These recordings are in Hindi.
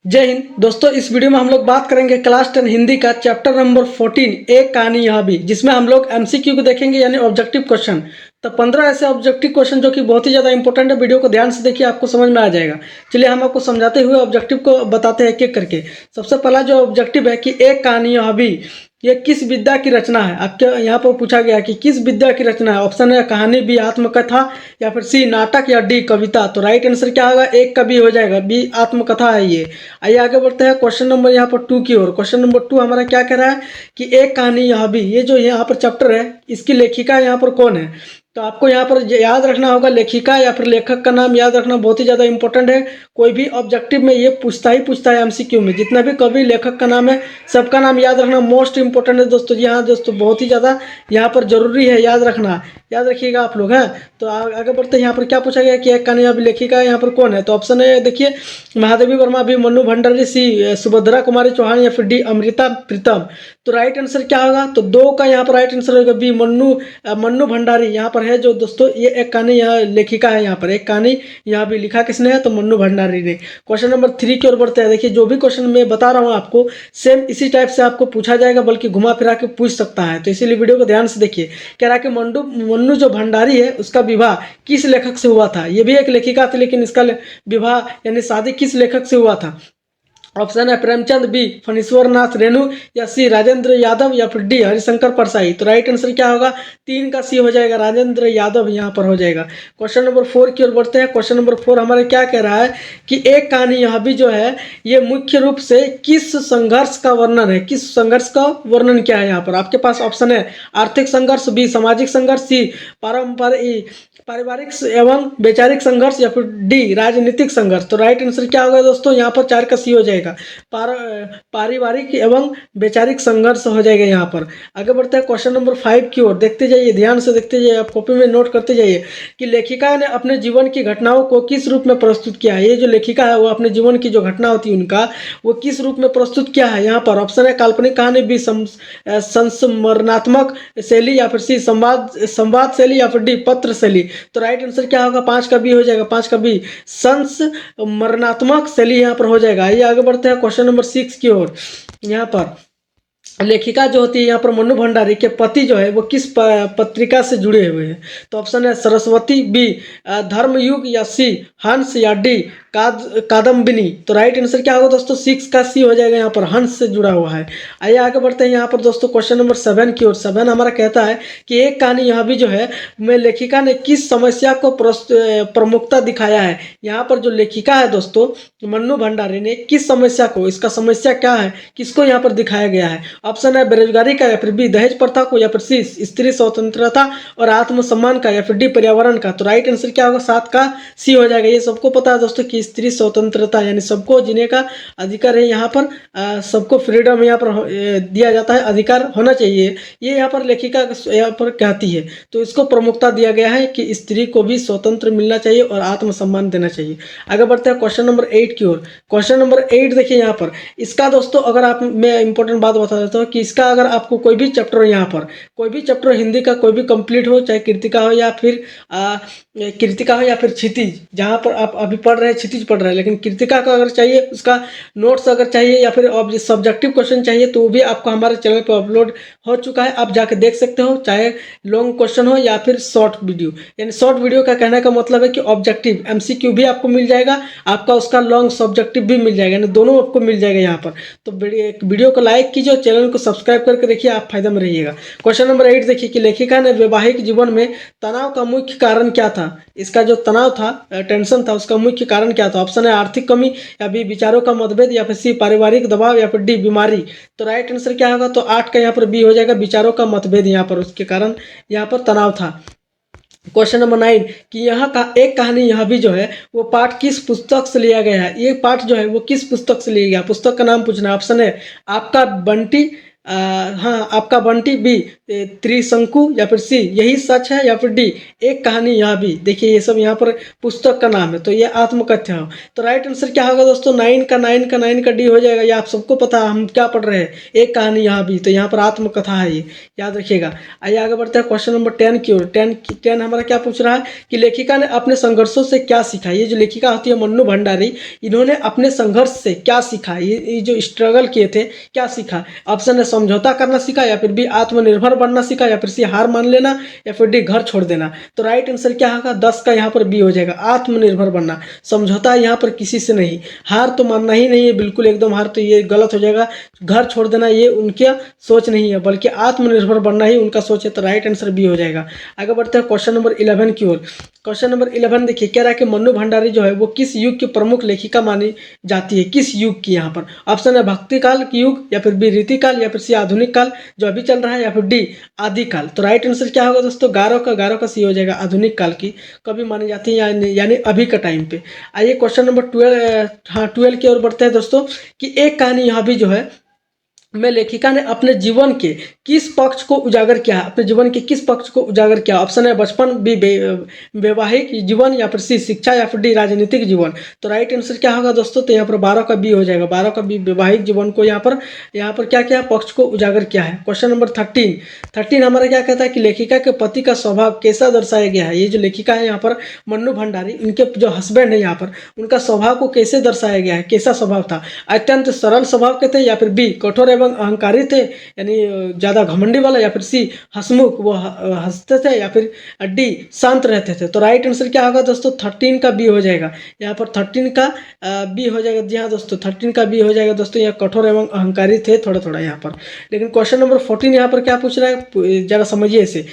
जय हिंद दोस्तों। इस वीडियो में हम लोग बात करेंगे क्लास 10 हिंदी का चैप्टर नंबर 14 एक कहानी यहाँ भी, जिसमें हम लोग एमसीक्यू को देखेंगे यानी ऑब्जेक्टिव क्वेश्चन। तो 15 ऐसे ऑब्जेक्टिव क्वेश्चन जो कि बहुत ही ज़्यादा इंपॉर्टेंट है। वीडियो को ध्यान से देखिए, आपको समझ में आ जाएगा। चलिए हम आपको समझाते हुए ऑब्जेक्टिव को बताते हैं एक एक करके। सबसे पहला जो ऑब्जेक्टिव है कि एक कहानी यहाँ भी ये किस विद्या की रचना है। आपके यहाँ पर पूछा गया कि किस विद्या की रचना है। ऑप्शन है कहानी, बी आत्मकथा, या फिर सी नाटक, या डी कविता। तो राइट आंसर क्या होगा? एक का बी हो जाएगा, बी आत्मकथा है ये। आइए आगे बढ़ते हैं क्वेश्चन नंबर यहाँ पर 2 की ओर। क्वेश्चन नंबर 2 हमारा क्या कह रहा है कि एक कहानी यहाँ भी, ये जो यहाँ पर चैप्टर है इसकी लेखिका यहाँ पर कौन है। तो आपको यहाँ पर याद रखना होगा लेखिका या फिर लेखक का नाम याद रखना बहुत ही ज़्यादा इंपॉर्टेंट है। कोई भी ऑब्जेक्टिव में ये पूछता है एमसीक्यू में। जितना भी कवि लेखक का नाम है सबका नाम याद रखना मोस्ट इंपॉर्टेंट है दोस्तों। जी हाँ दोस्तों, बहुत ही ज़्यादा यहाँ पर जरूरी है याद रखना। याद रखिएगा आप लोग हैं। तो आगे बढ़ते हैं। यहाँ पर क्या पूछा गया कि एक कहानी अभी लेखिका यहाँ पर कौन है। तो ऑप्शन है देखिए, महादेवी वर्मा, बी मन्नू भंडारी, सी सुभद्रा कुमारी चौहान, या फिर डी अमृता प्रीतम। तो राइट आंसर क्या होगा? तो दो का यहाँ पर राइट आंसर होगा बी मन्नू भंडारी यहाँ पर है जो दोस्तों। ये एक कहानी यहाँ लेखिका है। यहाँ पर एक कहानी यहाँ भी लिखा किसने है? तो मन्नू भंडारी ने। क्वेश्चन नंबर 3 की ओर बढ़ते हैं। देखिए जो भी क्वेश्चन मैं बता रहा हूँ आपको सेम इसी टाइप से आपको पूछा जाएगा, बल्कि घुमा फिरा के पूछ सकता है। तो इसीलिए वीडियो को ध्यान से देखिए। कह रहा है कि मन्नू जो भंडारी है उसका विवाह किस लेखक से हुआ था। ये भी एक लेखिका थी, लेकिन इसका विवाह यानी शादी किस लेखक से हुआ था। ऑप्शन है प्रेमचंद, बी फणीश्वर नाथ रेणु, या सी राजेंद्र यादव, या फिर डी हरिशंकर परसाई। तो राइट आंसर क्या होगा? 3 का सी हो जाएगा, राजेंद्र यादव यहाँ पर हो जाएगा। क्वेश्चन नंबर 4 की ओर बढ़ते हैं। क्वेश्चन नंबर 4 हमारे क्या कह रहा है कि एक कहानी यहाँ भी जो है ये मुख्य रूप से किस संघर्ष का वर्णन है। किस संघर्ष का वर्णन क्या है यहाँ पर? आपके पास ऑप्शन है आर्थिक संघर्ष, बी सामाजिक संघर्ष, सी पारिवारिक एवं वैचारिक संघर्ष, या फिर डी राजनीतिक संघर्ष। तो राइट आंसर क्या होगा दोस्तों? यहाँ पर 4 का सी हो जाएगा, पारिवारिक एवं वैचारिक संघर्ष हो जाएगा यहाँ पर। आगे बढ़ते हैं क्वेश्चन नंबर 5 की ओर। देखते जाइए, ध्यान से देखते जाइए, आप कॉपी में नोट करते जाइए कि लेखिका ने अपने जीवन की घटनाओं को किस रूप में प्रस्तुत किया है। ये जो लेखिका है वो अपने जीवन की जो घटना होती है उनका वो किस रूप में प्रस्तुत किया है। यहाँ पर ऑप्शन है काल्पनिक कहानी, बी संस्मरणात्मक शैली, या फिर सी संवाद शैली, या फिर डी पत्र शैली। तो राइट आंसर क्या होगा? 5 का बी हो जाएगा, 5 का बी संस्मरणात्मक शैली यहाँ पर हो जाएगा। आइए आगे बढ़ते हैं क्वेश्चन नंबर 6 की ओर। यहाँ पर लेखिका जो होती है यहाँ पर मन्नू भंडारी के पति जो है वो किस पत्रिका से जुड़े हुए हैं। तो ऑप्शन है सरस्वती, बी धर्मयुग, या सी हंस, या डी कादम्बिनी। तो राइट आंसर क्या होगा दोस्तों? 6 का सी हो जाएगा, यहाँ पर हंस से जुड़ा हुआ है। आइए आगे बढ़ते हैं यहाँ पर दोस्तों क्वेश्चन नंबर 7 की ओर। 7 हमारा कहता है कि एक कहानी यहाँ भी जो है में लेखिका ने किस समस्या को प्रमुखता दिखाया है। यहाँ पर जो लेखिका है दोस्तों मन्नू भंडारी ने किस समस्या को, इसका समस्या क्या है, किसको यहाँ पर दिखाया गया है। ऑप्शन है बेरोजगारी का, या फिर बी दहेज प्रथा को, या फिर सी स्त्री स्वतंत्रता और आत्मसम्मान का, या फिर डी पर्यावरण का। तो राइट आंसर क्या होगा? 7 का सी हो जाएगा। ये सबको पता है दोस्तों कि स्त्री स्वतंत्रता यानी सबको जीने का अधिकार है। यहाँ पर सबको फ्रीडम यहाँ पर दिया जाता है, अधिकार होना चाहिए। ये यहाँ पर लेखिका यहाँ पर कहती है। तो इसको प्रमुखता दिया गया है कि स्त्री को भी स्वतंत्र मिलना चाहिए और आत्मसम्मान देना चाहिए। आगे बढ़ते हैं क्वेश्चन नंबर 8 की ओर। क्वेश्चन नंबर 8 देखिए यहाँ पर इसका दोस्तों, अगर आप मैं इंपॉर्टेंट बात बता देता हूँ कि इसका अगर आपको कोई भी चैप्टर यहाँ पर कोई भी चैप्टर हिंदी का कोई भी कंप्लीट हो, चाहे कृतिका हो या फिर क्षितिज, जहाँ पर आप अभी पढ़ रहे हैं क्षितिज पढ़ रहे हैं, लेकिन कृतिका का अगर चाहिए उसका नोट्स अगर चाहिए या फिर सब्जेक्टिव क्वेश्चन चाहिए तो वो भी आपको हमारे चैनल पर अपलोड हो चुका है। आप जाके देख सकते हो, चाहे लॉन्ग क्वेश्चन हो या फिर शॉर्ट वीडियो। यानी शॉर्ट वीडियो का कहने का मतलब है कि ऑब्जेक्टिव एमसीक्यू भी आपको मिल जाएगा, आपका उसका लॉन्ग सब्जेक्टिव भी मिल जाएगा, यानी दोनों आपको मिल जाएगा यहाँ पर। तो वीडियो को लाइक कीजिए और चैनल को सब्सक्राइब करके देखिए, आप फायदा में रहिएगा। क्वेश्चन नंबर 8 देखिए कि लेखिका ने वैवाहिक जीवन में तनाव का मुख्य कारण क्या था। इसका जो तनाव था, टेंशन था, उसका मुख्य कारण क्या था। ऑप्शन है आर्थिक कमी, या बी विचारों का मतभेद, या फिर सी पारिवारिक दबाव, या फिर डी बीमारी। तो राइट आंसर क्या होगा? तो 8 का यहाँ पर बी हो जाएगा, विचारों का मतभेद यहाँ पर उसके कारण यहाँ पर तनाव था। क्वेश्चन नंबर 9 कि यहाँ का एक कहानी यहाँ भी जो है वो पाठ किस पुस्तक से लिया गया है। ये पाठ जो है वो किस पुस्तक से लिया गया, पुस्तक का नाम पूछना है। ऑप्शन है आपका बंटी, हाँ आपका बंटी बी, त्रिशंकु या फिर सी यही सच है, या फिर डी एक कहानी यह भी। देखिए ये सब यहाँ पर पुस्तक का नाम है, तो ये आत्मकथ्य हो। तो राइट आंसर क्या होगा दोस्तों, 9 का डी हो जाएगा। ये आप सबको पता है, हम क्या पढ़ रहे हैं, एक कहानी यह भी, तो यहाँ पर आत्मकथा है ये, याद रखिएगा। आइए आगे बढ़ते हैं क्वेश्चन नंबर 10 की ओर। 10 हमारा क्या पूछ रहा है कि लेखिका ने अपने संघर्षों से क्या सीखा। ये जो लेखिका होती है मन्नू भंडारी, इन्होंने अपने संघर्ष से क्या सीखा, ये जो स्ट्रगल किए थे क्या सीखा। ऑप्शन है समझौता करना सीखा, या फिर बी आत्मनिर्भर बनना सीखा, या फिर सी हार मान लेना, या फिर डी घर छोड़ देना। तो राइट आंसर क्या होगा, 10 का यहाँ पर बी हो जाएगा, आत्मनिर्भर बनना। समझौता यहाँ पर किसी से नहीं, हार तो मानना ही नहीं है बिल्कुल एकदम, हार तो ये गलत हो जाएगा। घर छोड़ देना ये उनकी सोच नहीं है, बल्कि आत्मनिर्भर बनना ही उनका सोच है। तो राइट आंसर बी हो जाएगा। आगे बढ़ते हैं क्वेश्चन नंबर 11 की ओर। क्वेश्चन नंबर 11 देखिए, कह रहा है कि मन्नू भंडारी जो है वो किस युग की प्रमुख लेखिका मानी जाती है। किस युग की, यहाँ पर ऑप्शन है भक्ति काल की युग, या फिर बी रीति काल, या फिर सी आधुनिक काल जो अभी चल रहा है, या फिर डी आदि काल। तो राइट आंसर क्या होगा दोस्तों, 11 का सी हो जाएगा, आधुनिक काल की कभी मानी जाती है, यानी अभी का टाइम पे। आइए क्वेश्चन नंबर 12, हाँ 12 की ओर बढ़ते हैं दोस्तों, कि एक कहानी यहाँ भी जो है में लेखिका ने अपने जीवन के किस पक्ष को उजागर किया है। अपने जीवन के किस पक्ष को उजागर किया। ऑप्शन है बचपन, बी वैवाहिक जीवन, या फिर सी शिक्षा, या फिर डी राजनीतिक जीवन। तो राइट आंसर क्या होगा दोस्तों, तो यहाँ पर 12 का बी हो जाएगा, 12 का बी वैवाहिक जीवन को यहाँ पर क्या क्या पक्ष को उजागर किया है। क्वेश्चन नंबर 13 हमारा क्या कहता है कि लेखिका के पति का स्वभाव कैसा दर्शाया गया है। ये जो लेखिका है यहाँ पर मन्नू भंडारी, उनके जो हस्बैंड है यहाँ पर, उनका स्वभाव को कैसे दर्शाया गया है, कैसा स्वभाव था। अत्यंत सरल स्वभाव के थे, या फिर बी कठोर एवं अहंकारी थे, यानी ज़्यादा घमंडी वाला, या फिर सी हंसमुख, वो हंसते थे, या फिर डी शांत रहते थे। तो राइट आंसर क्या होगा दोस्तों, 13 का बी हो जाएगा। यहाँ पर 13 का बी हो जाएगा। जी हाँ दोस्तों, 13 का बी हो जाएगा दोस्तों। यहाँ कठोर एवं अहंकारी थे थोड़ा थोड़ा यहाँ पर। लेकिन क्वेश्चन नंबर 14 यहाँ पर क्या पूछ रहा है, जरा समझिए इसे।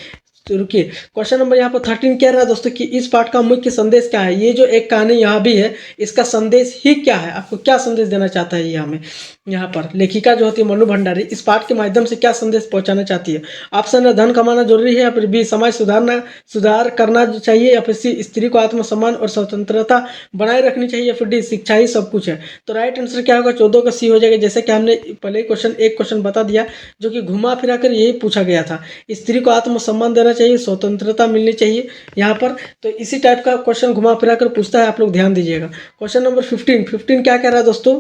तो रुकिए, क्वेश्चन नंबर यहाँ पर 13 कह रहा है दोस्तों कि इस पाठ का मुख्य संदेश क्या है। ये जो एक कहानी यहाँ भी है, इसका संदेश ही क्या है, आपको क्या संदेश देना चाहता है ये हमें। यहाँ पर लेखिका जो होती है मन्नू भंडारी, इस पाठ के माध्यम से क्या संदेश पहुंचाना चाहती है। ऑप्शन है धन कमाना जरूरी है, या फिर बी समाज सुधार करना चाहिए, या फिर सी स्त्री को आत्मसम्मान और स्वतंत्रता बनाए रखनी चाहिए, या फिर डी शिक्षा ही सब कुछ है। तो राइट आंसर क्या होगा, 14 का सी हो जाएगा। जैसे कि हमने पहले एक क्वेश्चन बता दिया, जो कि घुमा फिरा कर यही पूछा गया था, स्त्री को आत्मसम्मान देना चाहिए, स्वतंत्रता मिलनी चाहिए यहाँ पर। तो इसी टाइप का क्वेश्चन घुमा फिरा कर पूछता है, आप लोग ध्यान दीजिएगा। क्वेश्चन नंबर 15 क्या कह रहा है दोस्तों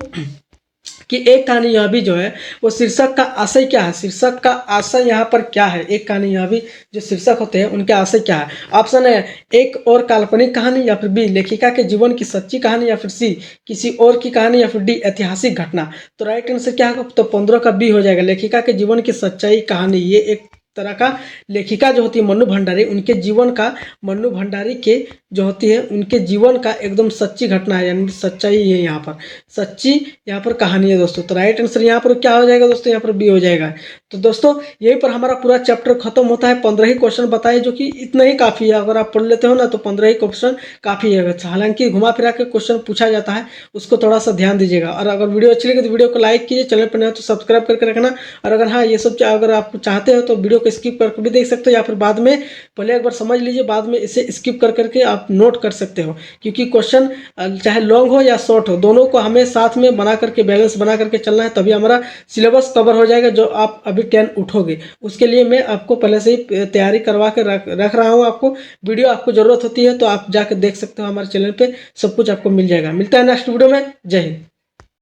कि एक कहानी यह भी जो है वो शीर्षक का आशय क्या है। शीर्षक का आशय यहाँ पर क्या है, एक कहानी यह भी जो शीर्षक होते हैं उनके आशय क्या है। ऑप्शन है एक और काल्पनिक कहानी, या फिर बी लेखिका के जीवन की सच्ची कहानी, या फिर सी किसी और की कहानी, या फिर डी ऐतिहासिक घटना। तो राइट आंसर क्या होगा, तो 15 का बी हो जाएगा, लेखिका के जीवन की सच्चाई कहानी। ये एक तरह का लेखिका जो होती है मन्नू भंडारी, उनके जीवन का, मन्नू भंडारी के जो होती है उनके जीवन का एकदम सच्ची घटना है, यानी सच्चाई है यहाँ पर, सच्ची यहाँ पर कहानी है दोस्तों। तो राइट आंसर यहाँ पर क्या हो जाएगा दोस्तों, यहाँ पर बी हो जाएगा। तो दोस्तों यहीं पर हमारा पूरा चैप्टर खत्म होता है। 15 ही क्वेश्चन बताए, जो कि इतना ही काफ़ी है। अगर आप पढ़ लेते हो ना तो 15 ही क्वेश्चन काफ़ी है। हालांकि घुमा फिरा के क्वेश्चन पूछा जाता है, उसको थोड़ा सा ध्यान दीजिएगा। और अगर वीडियो अच्छी लगे तो वीडियो को लाइक कीजिए, चैनल पर नया तो सब्सक्राइब करके रखना। और अगर हाँ ये सब अगर आप चाहते हो तो वीडियो को स्किप करके भी देख सकते हो, या फिर बाद में पहले एक बार समझ लीजिए, बाद में इसे स्किप कर करके आप नोट कर सकते हो। क्योंकि क्वेश्चन चाहे लॉन्ग हो या शॉर्ट हो, दोनों को हमें साथ में बना करके, बैलेंस बना करके चलना है, तभी हमारा सिलेबस कवर हो जाएगा। जो आप अभी 10 उठोगे, उसके लिए मैं आपको पहले से ही तैयारी करवा के रख रहा हूँ। आपको वीडियो आपको ज़रूरत होती है तो आप जाकर देख सकते हो, हमारे चैनल पे सब कुछ आपको मिल जाएगा। मिलता है नेक्स्ट वीडियो में। जय हिंद।